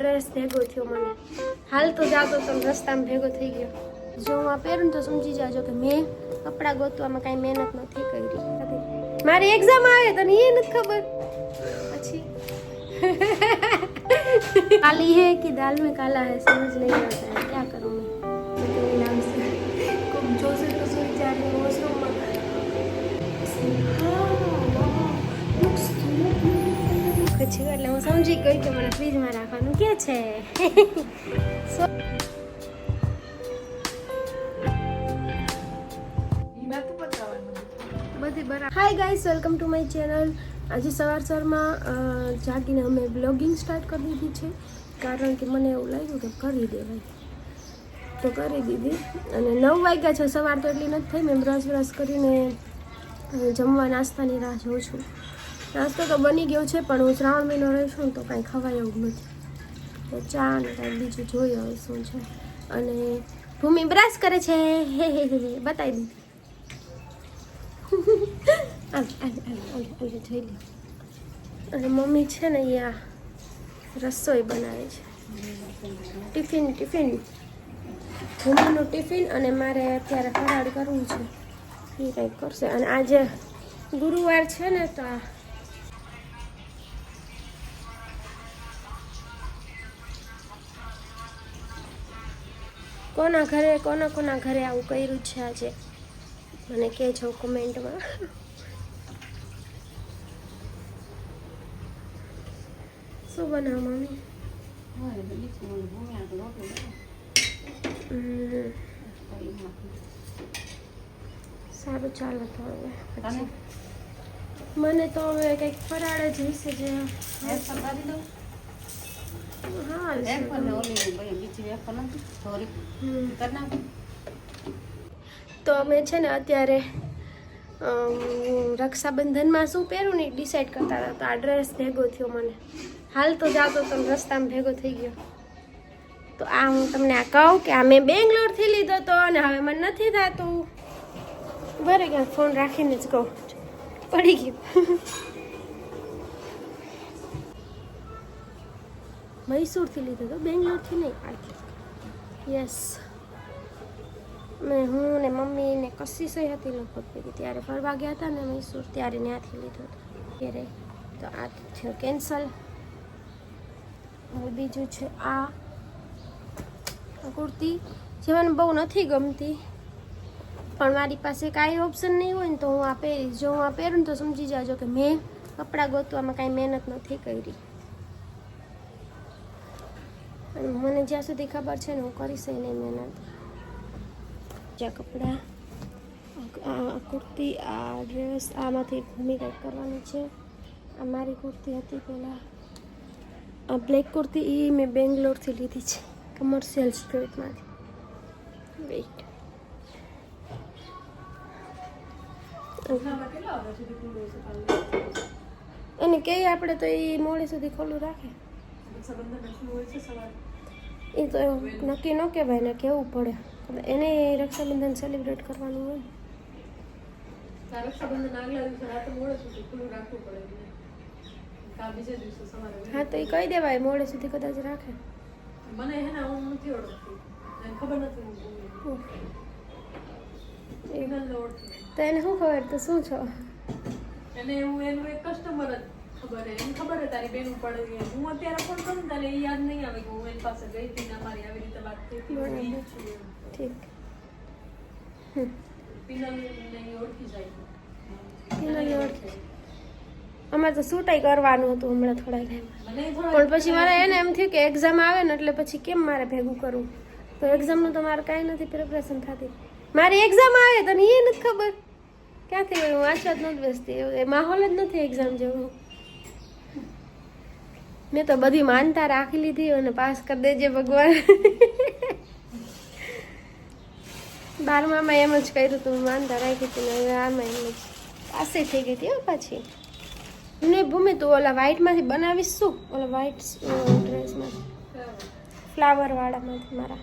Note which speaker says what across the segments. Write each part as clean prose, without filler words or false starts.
Speaker 1: Dress ભેગો થયો મને હાલ તો જાતો તો રસ્તામાં ભેગો થઈ ગયો. જો હું આ પહેરું તો સમજી જાજો કે મેં કપડાં ગોતવામાં કાંઈ મહેનત નથી કરી. મારી એક્ઝામ આવે તને એ નથી ખબર. પછી काली है कि दाल में काला है समझ नहीं आता है. क्या करूँ मैं नाम से खूब जोर से तो सोच जा रही हूँ वॉशरूम में. પછી એટલે હું સમજી ગઈ કે મને ફ્રીજમાં રાખવાનું કે છે. બધી બરાબર. Hi guys, welcome to my channel. આજે સવારમાં જાગીને અમે બ્લોગિંગ સ્ટાર્ટ કરી દીધી છે, કારણ કે મને એવું લાગ્યું કે કરી દેવાય તો કરી દીધી. અને 9 વાગ્યા છે, સવાર તો એટલી નથી થઈ. મેં બ્રશ કરીને જમવા નાસ્તાની રાહ જોઉં છું. નાસ્તો તો બની ગયો છે, પણ હું શ્રાવણ મહિનો રહીશું ને તો કાંઈ ખવાય એવું નથી, તો ચા ને કાંઈ બીજું જોઈએ હવે શું છે. અને ભૂમિ બ્રશ કરે છે, હે હે હે બતાવી દીધી. જોઈ લે. અને મમ્મી છે ને અહીંયા રસોઈ બનાવે છે. ટિફિન ભૂમિનું ટિફિન, અને મારે અત્યારે ફરાળ કરવું છે, એ કંઈક કરશે. અને આજે ગુરુવાર છે ને તો કોના ઘરે આવું કર્યું છે આજે મને કહેજો કોમેન્ટમાં. શું બનાવ મમ્મી? સારું ચાલો તો હવે પછી મને તો હવે કંઈક ફરાળ જ હશે જે. તો અમે છે ને અત્યારે રક્ષાબંધનમાં શું પહેરું ને ડિસાઈડ કરતા હતા. તો આ ડ્રેસ ભેગો થયો મને હાલ તો જાતો તો રસ્તામાં ભેગો થઈ ગયો. તો આ હું તમને આ કહું કે આ મેં બેંગ્લોરથી લીધો હતો અને હવે મને નથી થતું. બરે ક્યાંક ફોન રાખીને જ કહું, પડી ગયું. મૈસૂરથી લીધો હતો, બેંગ્લોરથી નહીં. યસ, હું ને મમ્મી ને કશી સહી હતી લગભગ પેલી ત્યારે ફરવા ગયા હતા ને મૈસૂર, ત્યારે ત્યાંથી લીધો હતો ત્યારે. તો આ થયો કેન્સલ. હવે બીજું છે આ કુર્તી, જે મને બહુ નથી ગમતી, પણ મારી પાસે કાંઈ ઓપ્શન નહીં હોય ને તો હું આ પહેરીશ. જો હું આ પહેરું તો સમજી જાજો કે મેં કપડાં ગોતવામાં કાંઈ મહેનત નથી કરી. અને મને જ્યાં સુધી ખબર છે ને હું કરીશ નહીં મહેનત. જ્યાં કપડાં, આ કુર્તી, આ ડ્રેસ, આમાંથી ભૂમિ કંઈક કરવાની છે. આ મારી કુર્તી હતી પહેલાં, આ બ્લેક કુર્તી એ મેં બેંગ્લોરથી લીધી છે, કમર્શિયલ સ્ટ્રીટમાંથી. વેઇટ, એને કહીએ આપણે તો એ મોડે સુધી ખુલ્લું રાખે. એ તો નક્કી ન કહેવાય ને, કહેવું પડે. એને રક્ષાબંધન સેલિબ્રેટ કરવાનું હોય. હા તો એ કહી દેવાય મોડે સુધી કદાચ રાખે. મને હું નથી ઓળખતી, ખબર નથી. તો એને શું ખબર? તો શું છો એને? હું એનું એક કસ્ટમર જ ખબર હે, એને ખબર હે તારી બેન પડે. હું અત્યારે ફોન કરું તારે એ યાદ નહીં આવે કે હું એની પાસે ગઈ હતી ને અમારી આવી રીતે વાત થઈ હતી. ઠીક, પિનલ નહીં ઓળખી જાય. પિનલ ઓળખી. અમારે તો શૂટાઈ કરવાનું હતું હમણાં થોડા ટાઈમ, પણ પછી મારે એને એમ થયું કે એક્ઝામ આવે ને એટલે પછી કેમ મારે ભેગું કરવું. તો એક્ઝામનું તો મારે કાંઈ નથી પ્રિપરેશન થતી. મારી એક્ઝામ આવે તને એ નથી ખબર. ક્યાંથી હું વાંચવા જ નથી બેસતી, એ માહોલ જ નથી એક્ઝામ જેવું. મેં તો બધી માનતા રાખી લીધી અને પાસ કરી દેજે ભગવાન. 12માં એમ જ કર્યું હતું, માનતા રાખી હતી ને હવે આમાં એમ જ પાસે થઈ ગઈ હતી. પાછી ને ભૂમિ તું ઓલા વ્હાઈટમાંથી બનાવીશ શું? ઓલા વ્હાઈટ ડ્રેસમાંથી, ફ્લાવર વાળામાંથી મારા.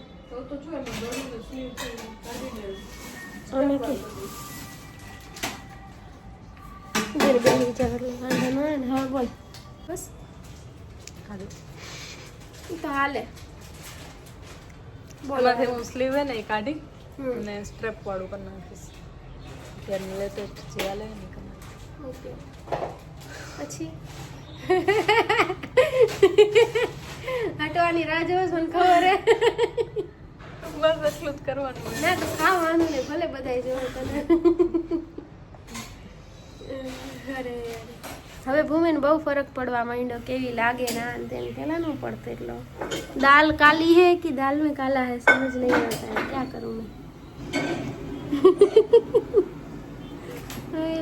Speaker 1: અને કે ધીરે બેન વિચાર વાંધો ન હોય ને. હવે બોલ બસ. ઈ તો હાલે.
Speaker 2: એમાંથી હું સ્લીવ હે ને એ કાઢી
Speaker 1: હમ.
Speaker 2: અને સ્ટ્રેપ વાળું કરી નાખીશ. ત્યારે લેટેસ્ટ જે હાલે ને એ કરી નાખીશ.
Speaker 1: ઓકે. પછી હટવાની રાહ જોવો છો ને ખબર હે.
Speaker 2: બસ એટલું જ કરવાનું હોય.
Speaker 1: ના તો ખાવાનું ને ભલે બધાય જોવે તને. અરે હવે ભૂમિને બહુ ફરક પડવા માંડ્યો, કેવી લાગે ના ને તેમ. પેલા નો પડતો એટલો. દાલ કાલી है कि दाल में काला है समझ नहीं आता है, क्या करूं मैं. અરે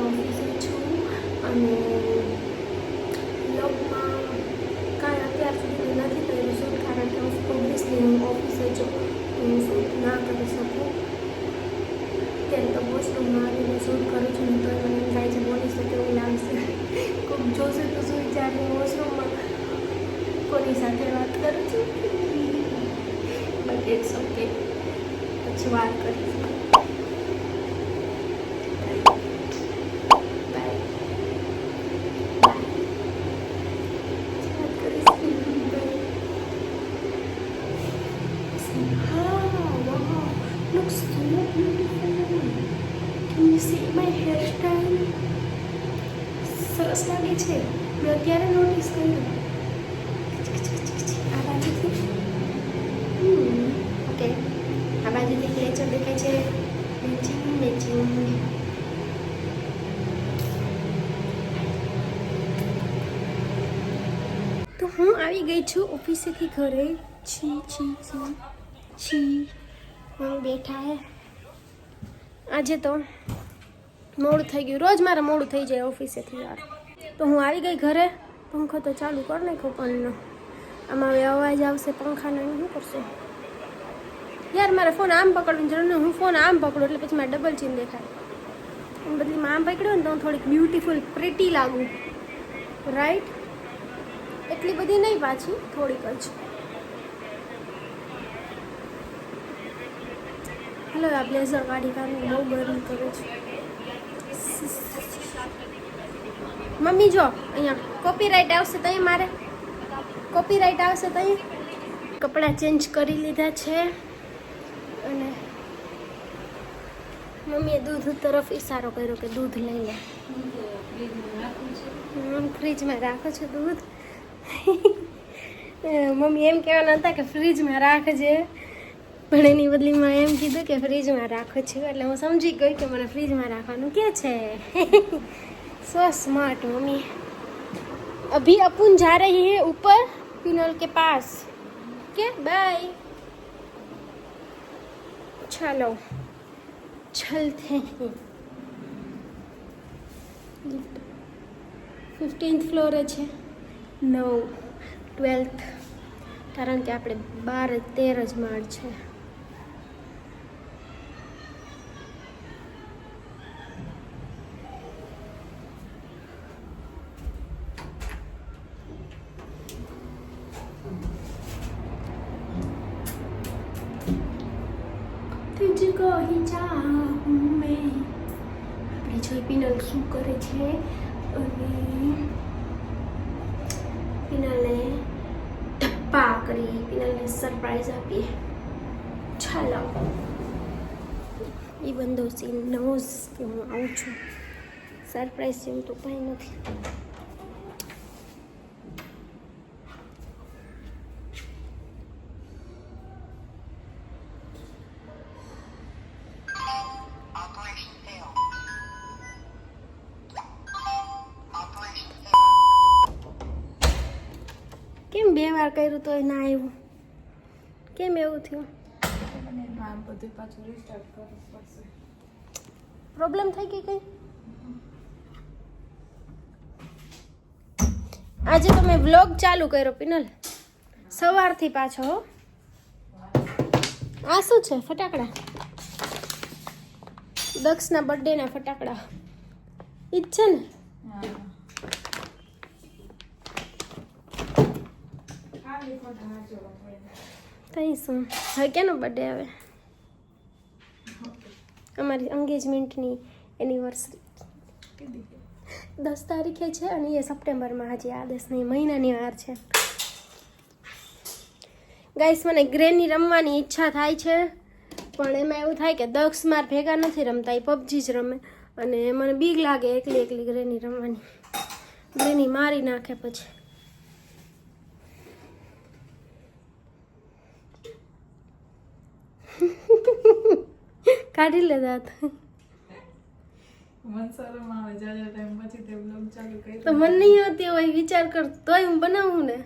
Speaker 1: ઓફિસે છું અને બ્લોગમાં કાંઈ અત્યાર સુધી નથી કર્યું શૂટ, કારણ કે ઓબ્વિયસલી હું ઓફિસે છું, હું શૂટ ના કરી શકું. ત્યારે તો વોશરૂમમાં આવીને શૂટ કરું છું ને તો મને એમ થાય છે બોલીશ તો કેવું લાગશે, કોઈ જોશે તો શું વિચારે વોશરૂમમાં કોની સાથે વાત કરું છું. બટ ઇટ્સ ઓકે, પછી વાત કરીશ. Looks so beautiful. Can you see my hairstyle? સરસ લાગે છે. મેં અત્યારે નોટિસ કર્યું. આ બાજુથી ઓકે, આ બાજુથી ક્લેચર દેખાય છે. મેચિંગ. તો હું આવી ગઈ છું ઓફિસેથી ઘરે. છી મમ્મી બેઠા હે. આજે તો મોડું થઈ ગયું, રોજ મારે મોડું થઈ જાય ઓફિસેથી યાર. તો હું આવી ગઈ ઘરે. પંખો તો ચાલુ કરી નાખ્યો પણ આમાં હવે અવાજ આવશે પંખાનો, શું કરશે યાર. મારે ફોન આમ પકડવાની જરૂર નહીં, હું ફોન આમ પકડું એટલે પછી મારે ડબલ ચીન દેખાય. એમ બદલીમાં આમ પકડ્યો ને તો હું થોડીક બ્યુટીફુલ પ્રિટી લાગું, રાઈટ? એટલી બધી નહીં, પાછી થોડીક જ. હલો, આ બ્લેઝર કાઢી કાઢી બહુ ગરમી કરે છે. મમ્મી જો અહીંયા કોપીરાઇટ આવશે તો મારે કોપીરાઇટ આવશે તો કપડાં ચેન્જ કરી લીધા છે અને મમ્મીએ દૂધ તરફ ઈશારો કર્યો કે દૂધ લઈ લે. ફ્રીજમાં રાખો છો દૂધ? મમ્મી એમ કહેવાના હતા કે ફ્રીજમાં રાખજે, પણ એની બદલીમાં એમ કીધું કે ફ્રીજમાં રાખો છો, એટલે હું સમજી ગઈ કે મને ફ્રીજમાં રાખવાનું કે છે. સો स्मार्ट मम्मी. अभी अपन जा रहे हैं ऊपर पिनल के पास. Okay bye. चलो चलते हैं. 15th फ्लोर છે. 9 12th, કારણ કે આપણે 12 13 જ માળ છે. तुझको ही चाहूं मैं. આપણે જોઈ પિનલ શું કરે છે અને પિનલને ધપ્પા કરી, પિનલને સરપ્રાઈઝ આપીએ. ચાલો. એ બંધો સીન નોઝ કે હું આવું છું. સરપ્રાઈઝ જેવું તો કંઈ નથી. કેમ 2 વાર કર્યું તો ના આવ્યું? કેમ એવું થયું? પ્રોબ્લેમ થઈ ગઈ કઈ? આજે તો મેં વ્લોગ ચાલુ કર્યો પિનલ, સવારથી પાછો. આ શું છે? ફટાકડા. દક્ષના બર્થડેના ફટાકડા ઈ જ છે ને? કઈ શું હવે કેનો બર્થડે આવે? અમારી એન્ગેજમેન્ટની એનિવર્સરી 10 તારીખે છે અને એ સપ્ટેમ્બરમાં હજી આ 10 મહિનાની વાર છે. ગાઈસ મને ગ્રેની રમવાની ઈચ્છા થાય છે, પણ એમાં એવું થાય કે દક્ષ માર ભેગા નથી રમતા, એ પબજી જ રમે અને મને બીક લાગે એકલી એકલી ગ્રેની રમવાની. ગ્રેની મારી નાખે પછી. કાઢી લે દાંત.
Speaker 2: મન શરમ આવે જાજા ટાઈમ પછી તે બ્લોગ ચાલુ કર્યો
Speaker 1: તો મન નહીં હોતી હોય વિચાર કર, તોય હું બનાવું ને.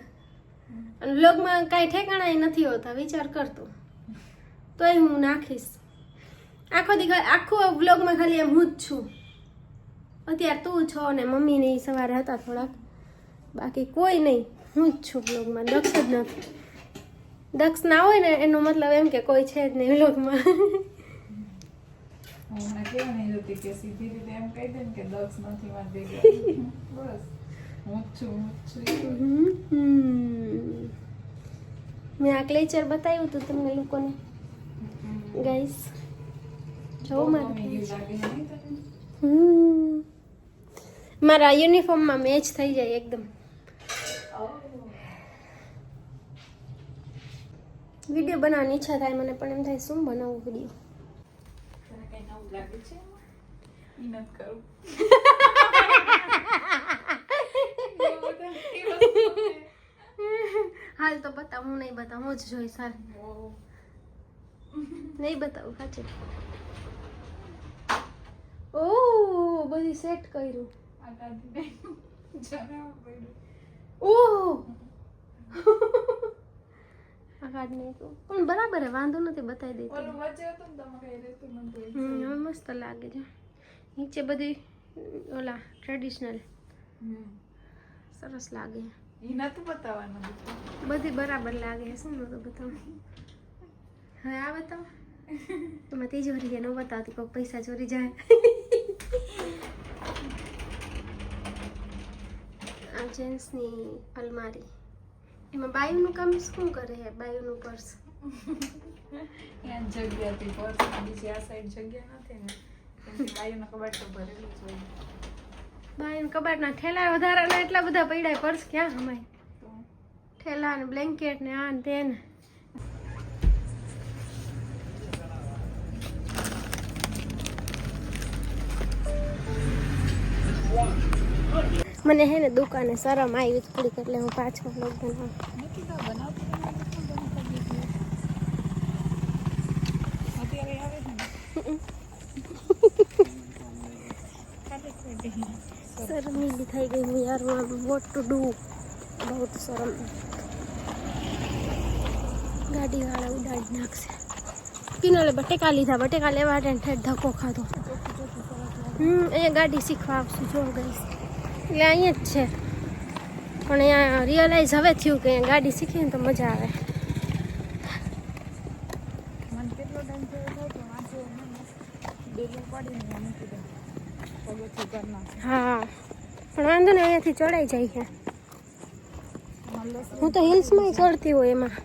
Speaker 1: અને બ્લોગમાં કાંઈ ઠેકાણા નથી હોતા, વિચાર કરતો તોય હું નાખીશ. આખો બ્લોગમાં ખાલી એમ હું જ છું. અત્યારે તું છો ને મમ્મી ને સવારે હતા થોડાક, બાકી કોઈ નહીં, હું જ છું બ્લોગમાં. દક્ષ જ નથી. દક્ષ ના હોય ને એનો મતલબ એમ કે કોઈ છે જ નહીં બ્લોગમાં.
Speaker 2: હું કેવા નહીં હતી કે સીધી રીતે એમ કહી દે ને કે દક્ષ નથી માર ભેગા. બસ હું જ છું.
Speaker 1: મેં આ ક્લેચર બતાવ્યું હતું તમને લોકોને ગાઈસ. જો મારા યુનિફોર્મમાં મેચ થઈ જાય એકદમ. વિડીયો બનાવવાની ઈચ્છા થાય મને, પણ એમ થાય શું બનાવું વિડીયો.
Speaker 2: કઈ નવું લાગે છે ઈ નથી કરું.
Speaker 1: હાલ તો બતાવ, હું નહીં બતાવું, હું જ જોઈશ. હાલ નહીં બતાવું સાચે. ઓ બધી સેટ કર્યું.
Speaker 2: આ ગાડી જરા પડ્યું.
Speaker 1: ઓહ આ કાઢ નાખ્યું પણ બરાબર વાંધો નથી, બતાવી દઈ.
Speaker 2: ઓલું વચ્ચે હતું ને તમે કઈ રહેતું નતું.
Speaker 1: હવે મસ્ત લાગે છે. નીચે બધી ઓલા ટ્રેડિશનલ સરસ લાગે.
Speaker 2: ઈ નતું બતાવવાનું.
Speaker 1: બધી બરાબર લાગે. શું નતું બતાવું? હવે આ બતાવો. એમાં તિજોરી છે, ન બતાવતી કોઈ પૈસા ચોરી જાય. આ જેન્ટ્સની અલમારી, એમાં બાયુનું કામ શું કરે છે? બાયુનું પર્સ.
Speaker 2: ત્યાં જગ્યા હતી પર્સ, બીજી આ સાઈડ જગ્યા નથી ને, બાયુનો કબાટ તો ભરેલું જ હોય.
Speaker 1: બાયુના કબાટના ઠેલા વધારાના એટલા બધા પડ્યા, પર્સ ક્યાં હમાય?
Speaker 2: તો
Speaker 1: ઠેલા ને બ્લેન્કેટ ને આ ને તે ને. મને હે ને દુકાને શરમ આવી થોડીક, એટલે હું પાછો બ્લોગ બનાવું.
Speaker 2: નથી તો બનાવતી અત્યારે આવે છે ને.
Speaker 1: શર્મીલી થઈ ગઈ હું યાર. વોટ ટુ ડુ બહુ શરમ. ગાડીવાળા ઉડાડી નાખશે. કિનોલે બટેકા લીધા, બટેકા લેવા ઠેઠ ધક્કો ખાધો. અહીંયા ગાડી શીખવા આવશું જો ગઈ. એટલે અહીંયા જ છે, પણ અહીંયા રિયલાઇઝ હવે થયું કે અહીંયા ગાડી શીખીએ ને તો મજા આવે.
Speaker 2: મને કેટલો ટાઈમ થયો હતો તો વાંચો ડેલું પાડીને મૂકી દે પગેથી ઘરના.
Speaker 1: હા પણ વાંધો ને, અહીંયાથી ચડાઈ જાય છે. હું તો હિલ્સમાં ચડતી હોય એમાં.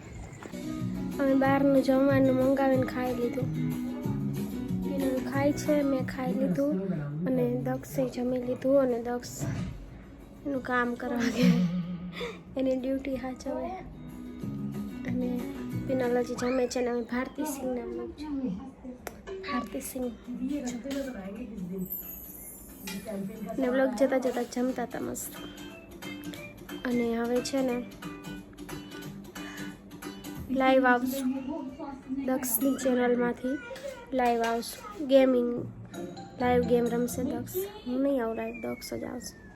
Speaker 1: અમે બહારનું જમવાનું મંગાવીને ખાઈ લીધું. એનું ખાય છે, મેં ખાઈ લીધું અને દક્ષે જમી લીધું. અને દક્ષ એનું કામ કરવા ગયા, એની ડ્યુટી સાચવે. અને પિનોલોજી જમે છે ને અમે ભારતી સિંહ નામનું છે. ભારતી સિંહ ને બ્લોગ જતા જતા જમતા હતા મસ્ત. અને હવે છે ને લાઈવ આવશું દક્ષની ચેનલમાંથી. લાઈવ આવશું ગેમિંગ, લાઈવ ગેમ રમશે દક્ષ. હું નહીં આવું, લાઈવ દક્ષ જ આવશે.